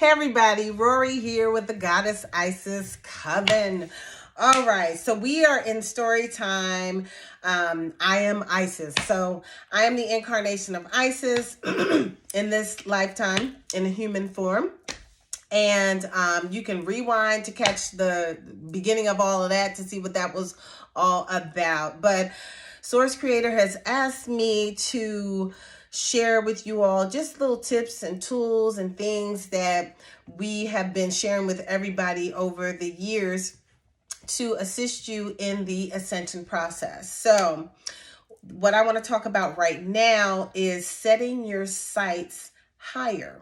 Hey everybody, Rorree here with the Goddess Isis Coven. All right, so we are in story time. I am Isis. So I am the incarnation of Isis in this lifetime in a human form. And you can rewind to catch the beginning of all of that to see what that was all about. But Source Creator has asked me to share with you all just little tips and tools and things that we have been sharing with everybody over the years to assist you in the ascension process. So what I want to talk about right now is setting your sights higher.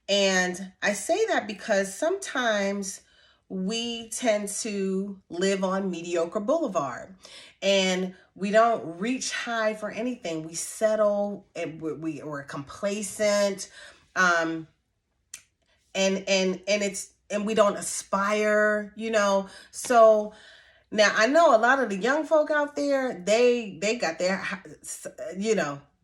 And I say that because sometimes we tend to live on mediocre boulevard and we don't reach high for anything. We settle and we're complacent. And we don't aspire, So now I know a lot of the young folk out there, they got their,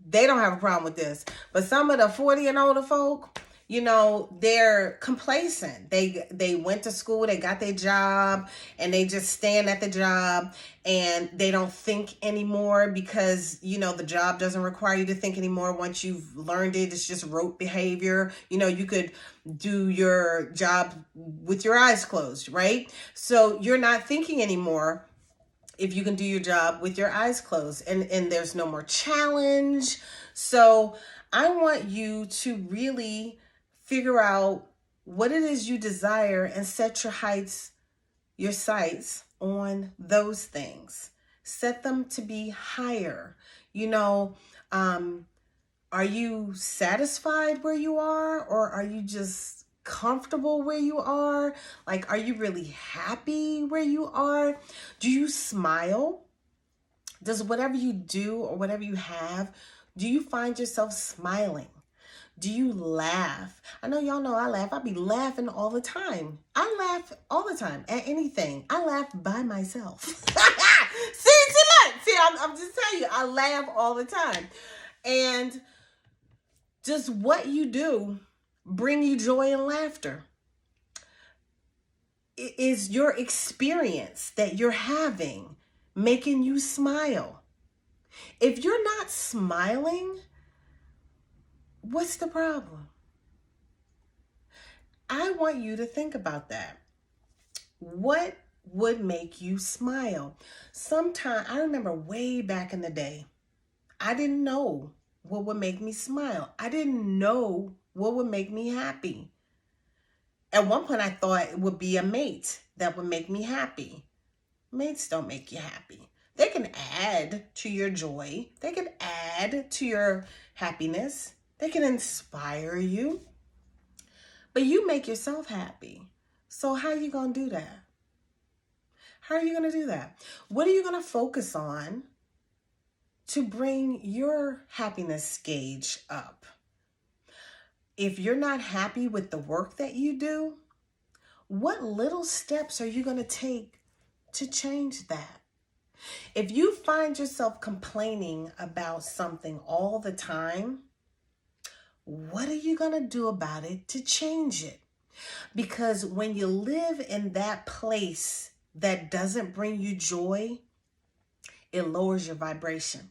they don't have a problem with this. But some of the 40 and older folk, they're complacent. They went to school, they got their job, and they just stand at the job and they don't think anymore because, the job doesn't require you to think anymore. Once you've learned it, it's just rote behavior. You could do your job with your eyes closed, right? So you're not thinking anymore if you can do your job with your eyes closed, and there's no more challenge. So I want you to really figure out what it is you desire and set your sights on those things. Set them to be higher. Are you satisfied where you are, or are you just comfortable where you are? Like, are you really happy where you are? Do you smile? Does whatever you do or whatever you have, do you find yourself smiling? Do you laugh? I know y'all know I laugh. I be laughing all the time. I laugh all the time at anything. I laugh by myself. See, I'm just telling you, I laugh all the time. And does what you do bring you joy and laughter? Is your experience that you're having making you smile? If you're not smiling, what's the problem? I want you to think about that. What would make you smile? I remember way back in the day, I didn't know what would make me smile. I didn't know what would make me happy. At one point, I thought it would be a mate that would make me happy. Mates don't make you happy. They can add to your joy. They can add to your happiness. They can inspire you. But you make yourself happy. So how are you going to do that? How are you going to do that? What are you going to focus on to bring your happiness gauge up? If you're not happy with the work that you do, what little steps are you going to take to change that? If you find yourself complaining about something all the time, what are you going to do about it to change it? Because when you live in that place that doesn't bring you joy, it lowers your vibration.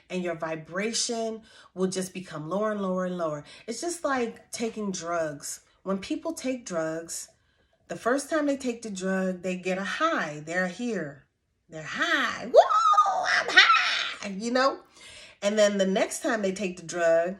And your vibration will just become lower and lower and lower. It's just like taking drugs. When people take drugs, the first time they take the drug, they get a high. They're here. They're high. Whoa, I'm high, And then the next time they take the drug,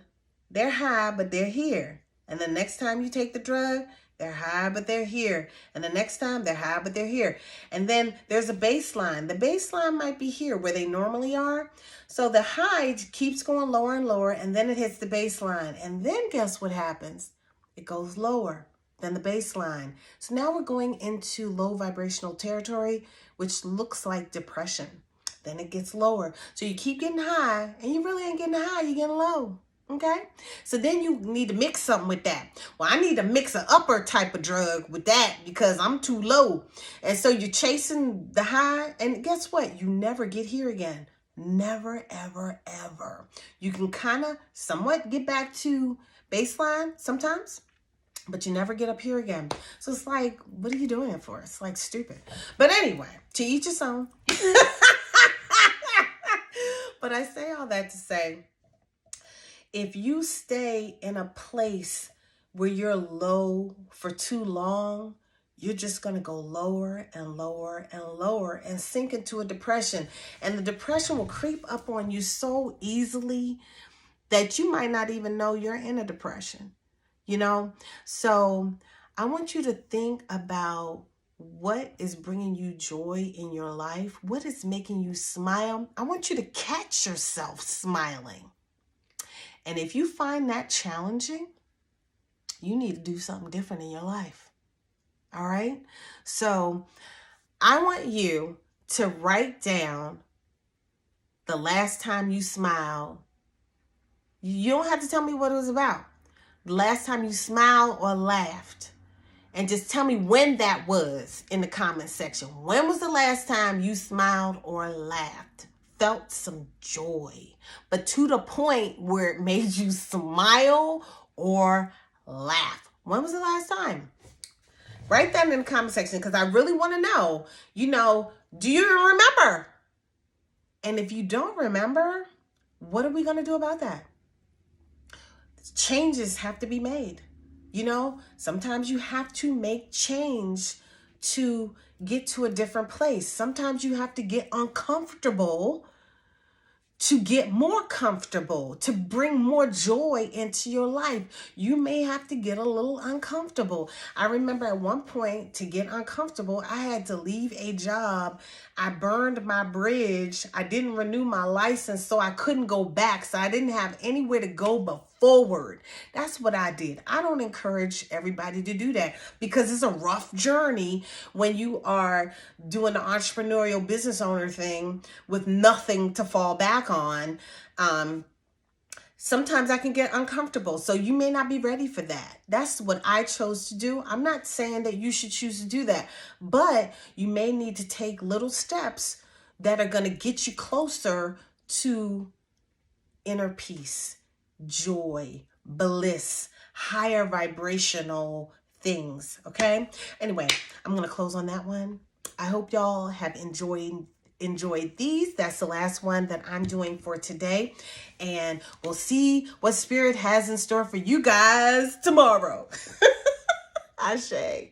they're high, but they're here. And the next time you take the drug, they're high, but they're here. And the next time, they're high, but they're here. And then there's a baseline. The baseline might be here where they normally are. So the high keeps going lower and lower, and then it hits the baseline. And then guess what happens? It goes lower than the baseline. So now we're going into low vibrational territory, which looks like depression. Then it gets lower. So you keep getting high, and you really ain't getting high, you're getting low. Okay, so then you need to mix something with that. Well, I need to mix an upper type of drug with that because I'm too low. And so you're chasing the high, and guess what? You never get here again. Never, ever, ever. You can kind of somewhat get back to baseline sometimes, but you never get up here again. So it's like, what are you doing it for? It's like stupid. But anyway, to each his own. But I say all that to say, if you stay in a place where you're low for too long, you're just going to go lower and lower and lower and sink into a depression. And the depression will creep up on you so easily that you might not even know you're in a depression, you know? So I want you to think about what is bringing you joy in your life. What is making you smile? I want you to catch yourself smiling. And if you find that challenging, you need to do something different in your life. All right? So I want you to write down the last time you smiled. You don't have to tell me what it was about. The last time you smiled or laughed. And just tell me when that was in the comment section. When was the last time you smiled or laughed? Felt some joy, but to the point where it made you smile or laugh. When was the last time? Write that in the comment section because I really want to know, do you remember? And if you don't remember, what are we going to do about that? Changes have to be made. Sometimes you have to make change to get to a different place. Sometimes you have to get uncomfortable to get more comfortable, to bring more joy into your life. You may have to get a little uncomfortable. I remember at one point, to get uncomfortable, I had to leave a job. I burned my bridge. I didn't renew my license, so I couldn't go back. So I didn't have anywhere to go but forward. That's what I did. I don't encourage everybody to do that because it's a rough journey when you are doing the entrepreneurial business owner thing with nothing to fall back on. Sometimes I can get uncomfortable. So you may not be ready for that. That's what I chose to do. I'm not saying that you should choose to do that, but you may need to take little steps that are going to get you closer to inner peace, joy, bliss, higher vibrational things. Okay. Anyway, I'm going to close on that one. I hope y'all have enjoyed these. That's the last one that I'm doing for today. And we'll see what Spirit has in store for you guys tomorrow. Ashe.